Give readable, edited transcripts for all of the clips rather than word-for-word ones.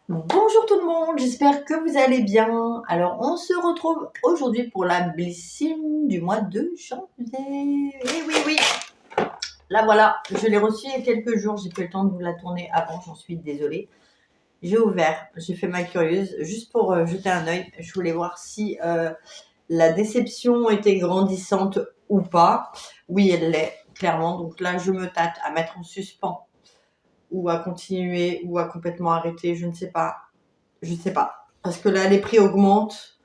Bonjour tout le monde, j'espère que vous allez bien. Alors, on se retrouve aujourd'hui pour la blissime du mois de janvier. Et oui, oui, là voilà, je l'ai reçue il y a quelques jours, j'ai pas eu le temps de vous la tourner avant, j'en suis désolée. J'ai ouvert, j'ai fait ma curieuse, juste pour jeter un œil. Je voulais voir si la déception était grandissante ou pas. Oui, elle l'est, clairement. Donc là, je me tâte à mettre en suspens ou à continuer ou à complètement arrêter, je ne sais pas. Je sais pas. Parce que là, les prix augmentent,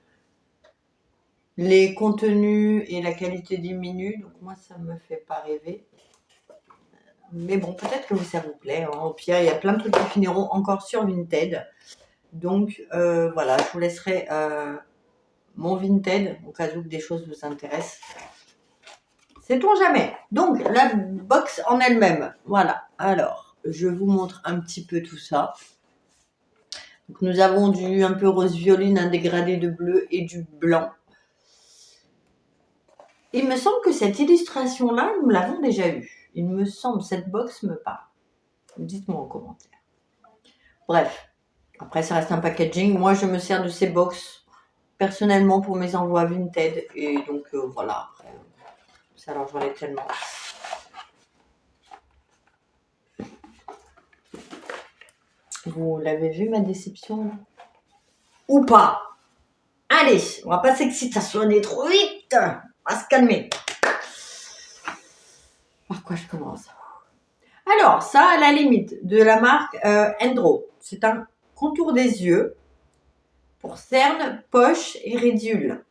les contenus et la qualité diminuent. Donc moi, ça me fait pas rêver. Mais bon, peut-être que ça vous plaît. Hein. Au pire, il y a plein de trucs qui finiront encore sur Vinted. Donc voilà, je vous laisserai mon Vinted au cas où des choses vous intéressent. Sait-on jamais. Donc la box en elle-même. Voilà. Alors, je vous montre un petit peu tout ça. Donc, nous avons du un peu rose violine, un dégradé de bleu et du blanc. Il me semble que cette illustration-là, nous l'avons déjà eue. Il me semble, cette box me parle. Dites-moi en commentaire. Bref, après ça reste un packaging. Moi, je me sers de ces box personnellement pour mes envois Vinted. Et donc voilà, après, ça alors j'en ai tellement. Vous l'avez vu ma déception ou pas? Allez, on va pas s'exciter trop vite. On va se calmer. Par quoi je commence? Alors, ça, à la limite, de la marque Endro. C'est un contour des yeux pour cernes, poches et ridules.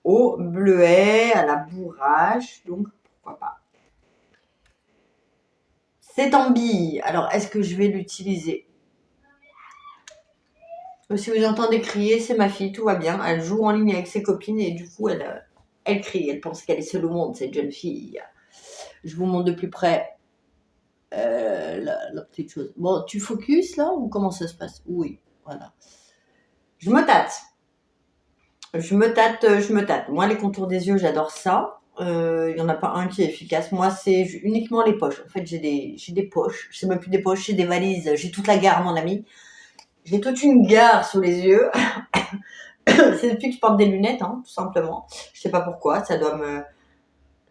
Au bleuet, à la bourrache, donc pourquoi pas. C'est en bille. Alors, est-ce que je vais l'utiliser? Si vous entendez crier, c'est ma fille, tout va bien. Elle joue en ligne avec ses copines et du coup, elle crie. Elle pense qu'elle est seule au monde, cette jeune fille. Je vous montre de plus près la petite chose. Bon, tu focus là ou comment ça se passe? Oui, voilà. Je me tâte. Je me tâte. Moi, les contours des yeux, j'adore ça. Il n'y en a pas un qui est efficace. Moi, c'est uniquement les poches. En fait, j'ai des poches. C'est même plus des poches, j'ai des valises. J'ai toute la gare, mon ami. J'ai toute une gare sous les yeux. C'est depuis que je porte des lunettes, hein, tout simplement. Je sais pas pourquoi. Ça doit me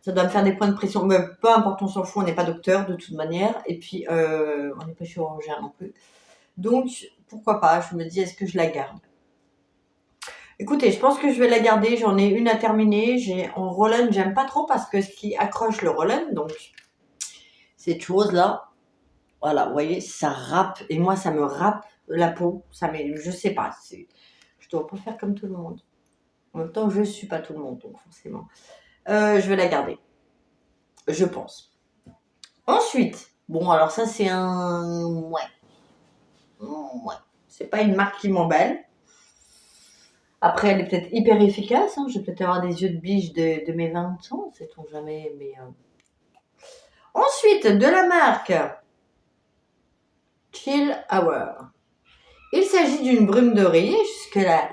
faire des points de pression. Mais peu importe, on s'en fout. On n'est pas docteur de toute manière. Et puis, on n'est pas chirurgien non plus. Donc, pourquoi pas? Je me dis, est-ce que je la garde? Écoutez, je pense que je vais la garder. J'en ai une à terminer. J'ai en Roll-On, j'aime pas trop parce que ce qui accroche le Roll-On, donc cette chose-là, voilà, vous voyez, ça râpe. Et moi, ça me râpe la peau. Je sais pas. Je dois pas faire comme tout le monde. En même temps, je suis pas tout le monde, donc forcément. Je vais la garder. Je pense. Ensuite, bon, alors ça, c'est un... Ouais. Ouais. C'est pas une marque qui m'emballe. Après, elle est peut-être hyper efficace. Hein. Je vais peut-être avoir des yeux de biche de mes 20 ans, sait-on jamais. Mais ensuite, de la marque Chill Hour. Il s'agit d'une brume d'oreiller. Jusque-là,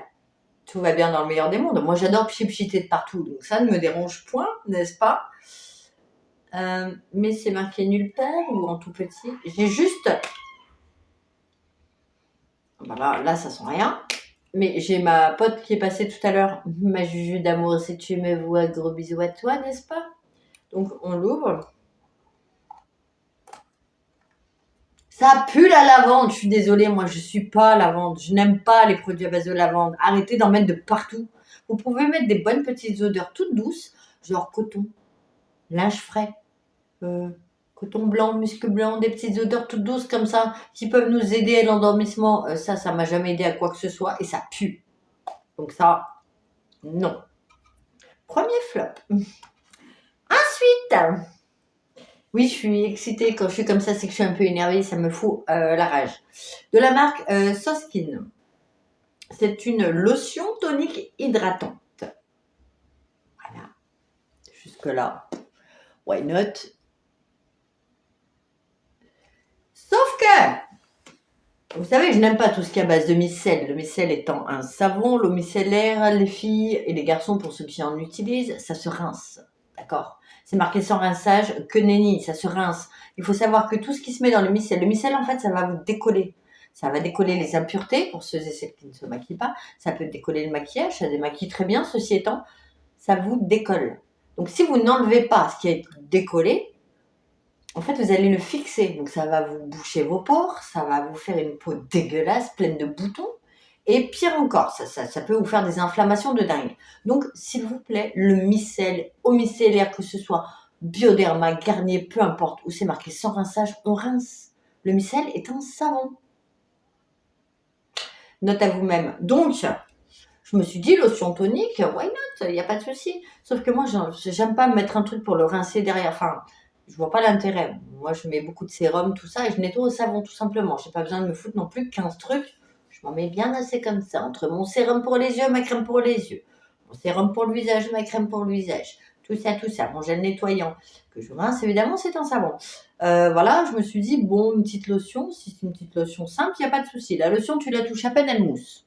tout va bien dans le meilleur des mondes. Moi, j'adore pchiter de partout, donc ça ne me dérange point, n'est-ce pas? Mais c'est marqué nulle part ou en tout petit. J'ai juste... Voilà, là, ça sent rien. Mais j'ai ma pote qui est passée tout à l'heure. Ma Juju d'amour, si tu me vois, gros bisous à toi, n'est-ce pas? Donc, on l'ouvre. Ça pue la lavande. Je suis désolée, moi, je suis pas lavande. Je n'aime pas les produits à base de lavande. Arrêtez d'en mettre de partout. Vous pouvez mettre des bonnes petites odeurs toutes douces, genre coton, linge frais, coton blanc, musc blanc, des petites odeurs toutes douces comme ça qui peuvent nous aider à l'endormissement. Ça m'a jamais aidé à quoi que ce soit et ça pue. Donc ça, non. Premier flop. Ensuite, oui, je suis excitée quand je suis comme ça, c'est que je suis un peu énervée, ça me fout la rage. De la marque Soskin. C'est une lotion tonique hydratante. Voilà. Jusque-là, why not? Sauf que, vous savez, je n'aime pas tout ce qui est à base de micelle. Le micelle étant un savon, l'eau micellaire, les filles et les garçons, pour ceux qui en utilisent, ça se rince. D'accord? C'est marqué sans rinçage, que nenni, ça se rince. Il faut savoir que tout ce qui se met dans le micelle en fait, ça va vous décoller. Ça va décoller les impuretés pour ceux et celles qui ne se maquillent pas. Ça peut décoller le maquillage, ça démaquille très bien. Ceci étant, ça vous décolle. Donc si vous n'enlevez pas ce qui est décollé, en fait, vous allez le fixer. Donc ça va vous boucher vos pores, ça va vous faire une peau dégueulasse, pleine de boutons. Et pire encore, ça peut vous faire des inflammations de dingue. Donc, s'il vous plaît, le micelle, eau micellaire, que ce soit Bioderma, Garnier, peu importe, où c'est marqué sans rinçage, on rince. Le micelle est un savon. Note à vous-même. Donc, je me suis dit, lotion tonique, why not? Il n'y a pas de souci. Sauf que moi, j'aime pas mettre un truc pour le rincer derrière. Enfin, je vois pas l'intérêt. Moi, je mets beaucoup de sérum, tout ça, et je nettoie au savon, tout simplement. J'ai pas besoin de me foutre non plus 15 trucs. Je m'en mets bien assez comme ça, entre mon sérum pour les yeux, ma crème pour les yeux. Mon sérum pour le visage, ma crème pour le visage. Tout ça. Mon gel nettoyant, que je rince, évidemment, c'est un savon. Voilà, je me suis dit, bon, une petite lotion, si c'est une petite lotion simple, il n'y a pas de souci. La lotion, tu la touches à peine, elle mousse.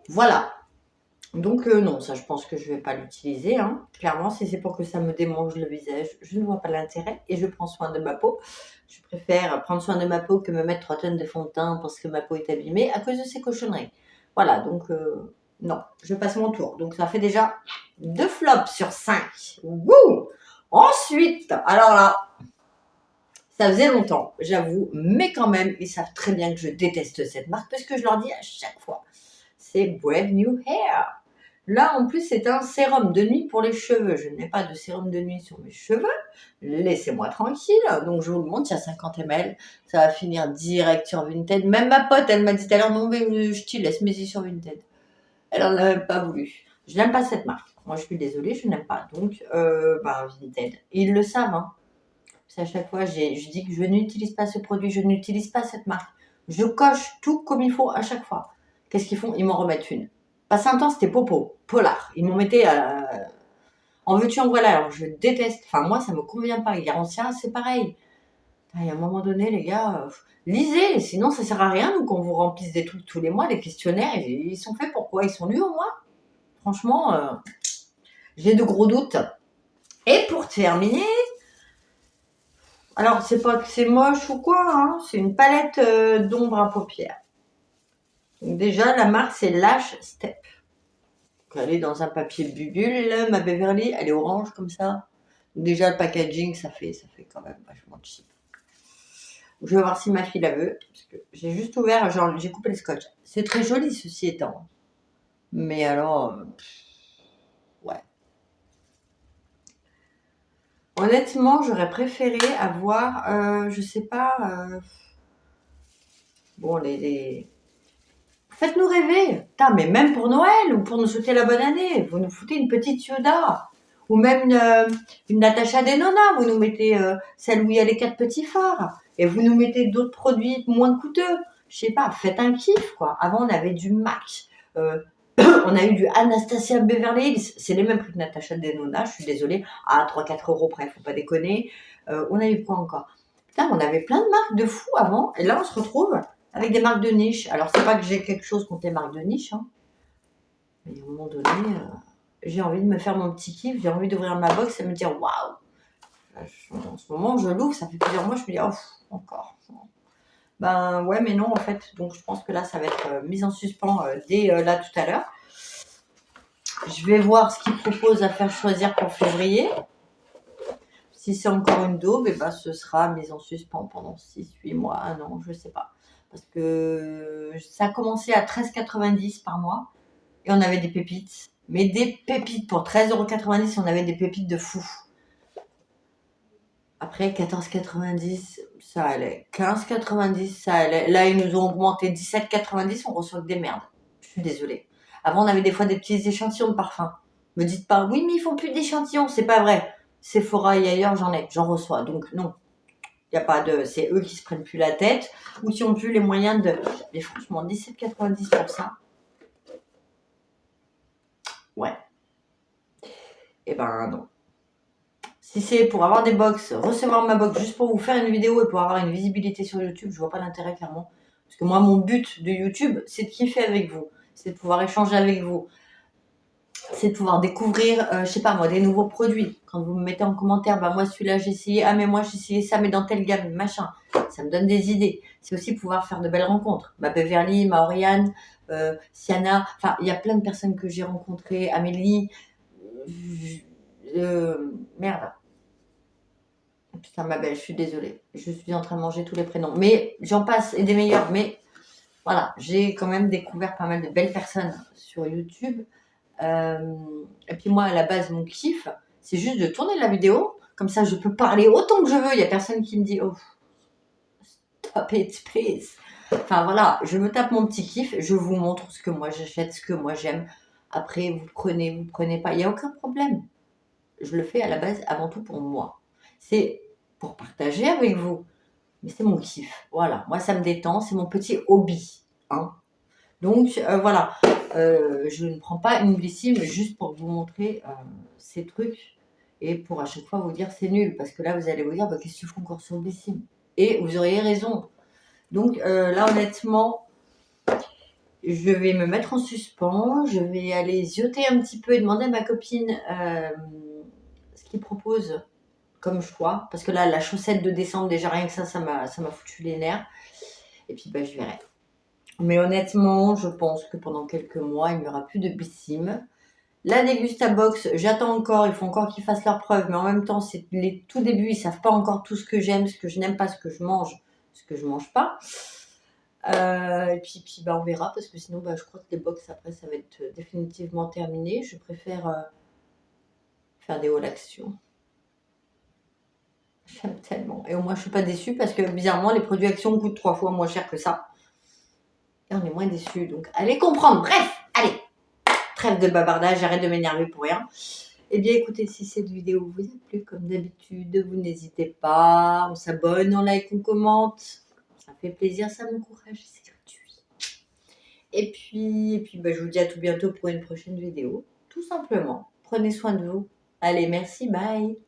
Voilà. Donc non, ça je pense que je ne vais pas l'utiliser. Hein. Clairement, si c'est pour que ça me démange le visage, je ne vois pas l'intérêt et je prends soin de ma peau. Je préfère prendre soin de ma peau que me mettre 3 tonnes de fond de teint parce que ma peau est abîmée à cause de ces cochonneries. Voilà, donc non, je passe mon tour. Donc ça fait déjà 2 flops sur 5. Wouh! Ensuite, alors là, ça faisait longtemps, j'avoue, mais quand même, ils savent très bien que je déteste cette marque parce que je leur dis à chaque fois. C'est Brave New Hair. Là, en plus, c'est un sérum de nuit pour les cheveux. Je n'ai pas de sérum de nuit sur mes cheveux. Laissez-moi tranquille. Donc, je vous le montre, il y a 50 ml. Ça va finir direct sur Vinted. Même ma pote, elle m'a dit tout à l'heure, non, mais je t'y laisse, mets-y sur Vinted. Elle n'en a même pas voulu. Je n'aime pas cette marque. Moi, je suis désolée, je n'aime pas. Donc, Vinted. Ils le savent, hein. C'est à chaque fois, je dis que je n'utilise pas ce produit, je n'utilise pas cette marque. Je coche tout comme il faut à chaque fois. Qu'est-ce qu'ils font? Ils m'en remettent une. Pas un temps, c'était Popo, Polar. Ils m'ont mis en veux-tu, en voilà. Alors, je déteste. Enfin, moi, ça me convient pas. Hier ancien, c'est pareil. Il y a un moment donné, les gars, lisez. Sinon, ça sert à rien, nous, qu'on vous remplisse des trucs tous les mois, les questionnaires. Ils sont faits pour quoi? Ils sont nus au moins? Franchement, j'ai de gros doutes. Et pour terminer, alors, c'est pas que c'est moche ou quoi, hein, c'est une palette d'ombre à paupières. Donc déjà, la marque, c'est Lash Step. Donc, elle est dans un papier bubule. Ma Beverly, elle est orange comme ça. Donc, déjà, le packaging, ça fait quand même vachement cheap. Donc, je vais voir si ma fille la veut. Parce que j'ai juste ouvert, genre, j'ai coupé le scotch. C'est très joli, ceci étant. Mais alors, ouais. Honnêtement, j'aurais préféré avoir, je sais pas, bon, faites-nous rêver. Putain, mais même pour Noël ou pour nous souhaiter la bonne année, vous nous foutez une petite Yoda. Ou même une Natasha Denona, vous nous mettez celle où il y a les 4 petits phares. Et vous nous mettez d'autres produits moins coûteux. Je sais pas, faites un kiff, quoi. Avant, on avait du MAC. On a eu du Anastasia Beverly Hills. C'est les mêmes prix que Natasha Denona, je suis désolée. À 3-4 euros près, faut pas déconner. On a eu quoi encore? Putain, on avait plein de marques de fous avant. Et là, on se retrouve avec des marques de niche. Alors, c'est pas que j'ai quelque chose contre les marques de niche, hein. Mais à un moment donné, j'ai envie de me faire mon petit kiff, j'ai envie d'ouvrir ma box et me dire waouh. En ce moment, je l'ouvre, ça fait plusieurs mois, je me dis oh, encore. Ben ouais, mais non, en fait. Donc, je pense que là, ça va être mise en suspens dès là tout à l'heure. Je vais voir ce qu'ils proposent à faire choisir pour février. Si c'est encore une daube, ben, ce sera mise en suspens pendant 6-8 mois, 1 an, je sais pas. Parce que ça a commencé à 13,90 par mois et on avait des pépites. Mais des pépites pour 13,90 €, on avait des pépites de fou. Après 14,90 ça allait. 15,90 ça allait. Là, ils nous ont augmenté 17,90, on reçoit que des merdes. Je suis désolée. Avant, on avait des fois des petits échantillons de parfum. Me dites pas, oui, mais ils font plus d'échantillons. C'est pas vrai. Sephora et ailleurs, j'en reçois. Donc, non. Il n'y a pas de. C'est eux qui se prennent plus la tête ou qui ont plus les moyens de. Mais franchement, 17,90 pour ça. Ouais. Eh ben, non. Si c'est pour avoir des box, recevoir ma box juste pour vous faire une vidéo et pour avoir une visibilité sur YouTube, je vois pas l'intérêt clairement. Parce que moi, mon but de YouTube, c'est de kiffer avec vous. C'est de pouvoir échanger avec vous. c'est de pouvoir découvrir, je sais pas moi, des nouveaux produits. Quand vous me mettez en commentaire, bah moi celui-là j'ai essayé, ah mais moi j'ai essayé ça, mais dans telle gamme, machin. Ça me donne des idées. C'est aussi pouvoir faire de belles rencontres. Ma Beverly, ma Oriane, Siana, enfin il y a plein de personnes que j'ai rencontrées, Amélie, merde. Putain ma belle, je suis désolée. Je suis en train de manger tous les prénoms. Mais j'en passe et des meilleurs. Mais voilà, j'ai quand même découvert pas mal de belles personnes sur YouTube. Et puis moi, à la base, mon kiff, c'est juste de tourner la vidéo. Comme ça, je peux parler autant que je veux. Il n'y a personne qui me dit « Oh, stop it, please ». Enfin voilà, je me tape mon petit kiff. Je vous montre ce que moi j'achète, ce que moi j'aime. Après, vous prenez pas. Il n'y a aucun problème. Je le fais à la base avant tout pour moi. C'est pour partager avec vous. Mais c'est mon kiff. Voilà, moi, ça me détend. C'est mon petit hobby. Hein. Donc voilà, je ne prends pas une glycine juste pour vous montrer ces trucs et pour à chaque fois vous dire c'est nul parce que là vous allez vous dire bah, qu'est-ce que tu fais encore sur le glycine et vous auriez raison. Donc là honnêtement, je vais me mettre en suspens, je vais aller zioter un petit peu et demander à ma copine ce qu'il propose comme choix parce que là la chaussette de décembre déjà rien que ça m'a foutu les nerfs et puis bah je verrai. Mais honnêtement, je pense que pendant quelques mois, il n'y aura plus de Bissim. La Dégustabox, j'attends encore, il faut encore qu'ils fassent leurs preuves, mais en même temps, c'est les tout débuts, ils savent pas encore tout ce que j'aime, ce que je n'aime pas, ce que je mange, ce que je mange pas. Et puis bah, on verra, parce que sinon, bah, je crois que les box, après, ça va être définitivement terminé. Je préfère faire des hauls actions. J'aime tellement. Et au moins, je suis pas déçue, parce que bizarrement, les produits actions coûtent 3 fois moins cher que ça. Et on est moins déçus, donc allez comprendre. Bref, allez, trêve de bavardage, j'arrête de m'énerver pour rien. Eh bien écoutez, si cette vidéo vous a plu, comme d'habitude, vous n'hésitez pas, on s'abonne, on like, on commente. Ça fait plaisir, ça m'encourage, c'est gratuit. Et puis bah, je vous dis à tout bientôt pour une prochaine vidéo. Tout simplement, prenez soin de vous. Allez, merci, bye.